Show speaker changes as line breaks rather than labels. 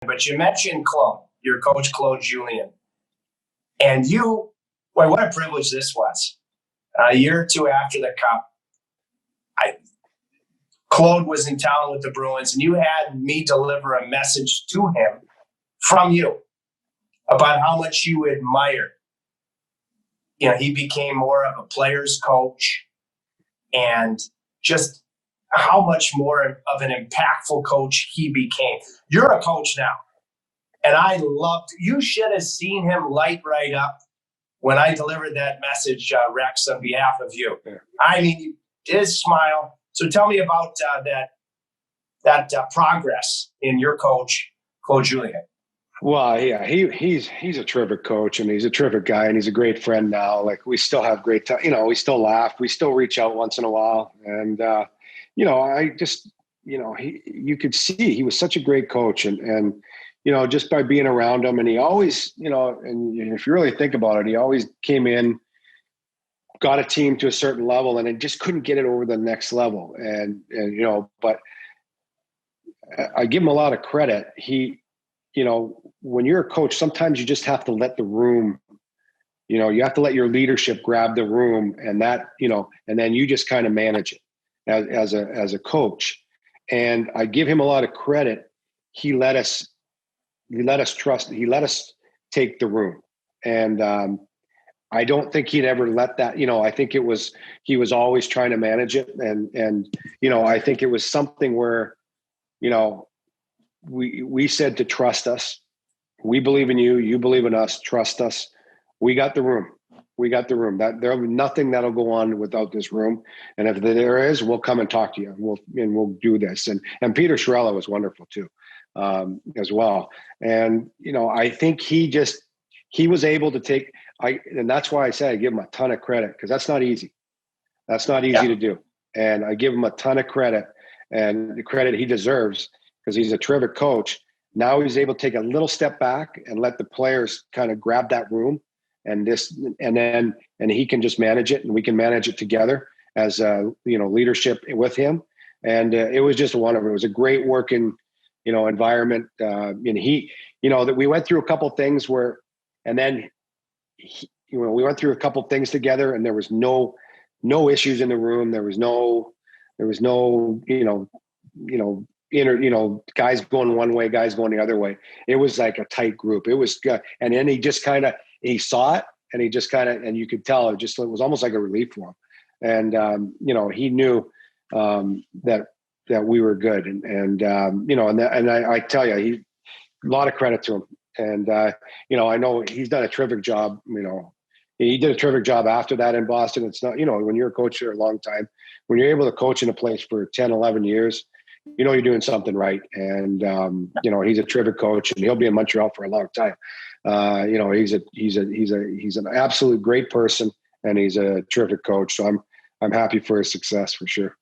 but you mentioned Claude, your coach, Claude Julien. And you, boy, what a privilege this was. A year or two after the Cup, Claude was in town with the Bruins, and you had me deliver a message to him from you about how much you admire. He became more of a player's coach, and just how much more of an impactful coach he became. You're a coach now, and I loved. You should have seen him light right up when I delivered that message, Rex, on behalf of you. I mean, his smile. So tell me about that progress in your coach, Claude Julien.
Well, yeah, he's a terrific coach, and he's a terrific guy, and he's a great friend now. Like, we still have great time. We still laugh. We still reach out once in a while. And, I just, you could see he was such a great coach, and just by being around him, and he always, and if you really think about it, he always came in, got a team to a certain level, and it just couldn't get it over the next level. And but I give him a lot of credit. When you're a coach, sometimes you just have to let the room, you have to let your leadership grab the room, and that, and then you just kind of manage it as a coach. And I give him a lot of credit. He let us trust, he let us take the room. And I don't think he'd ever let that, I think he was always trying to manage it. And I think it was something where, we said to trust us. We believe in you. You believe in us. Trust us. We got the room. That there'll be nothing that'll go on without this room. And if there is, we'll come and talk to you, and we'll do this. And Peter Chiarella was wonderful too, as well. And, I think he was able to take, and that's why I say I give him a ton of credit, because that's not easy. That's not easy to do. And I give him a ton of credit, and the credit he deserves, because he's a terrific coach. Now he's able to take a little step back and let the players kind of grab that room, and he can just manage it, and we can manage it together as leadership with him. And it was just wonderful. It was a great working, environment. And that we went through a couple things we went through a couple things together, and there was no issues in the room. There was no guys going one way, guys going the other way. It was like a tight group. It was good. And then he saw it, and he just and you could tell it was almost like a relief for him. And, he knew, that we were good. And I tell you, a lot of credit to him. And, I know he's done a terrific job. He did a terrific job after that in Boston. It's not, when you're a coach for a long time, when you're able to coach in a place for 10, 11 years, you're doing something right. And, he's a terrific coach, and he'll be in Montreal for a long time. He's an absolute great person, and he's a terrific coach. So I'm happy for his success, for sure.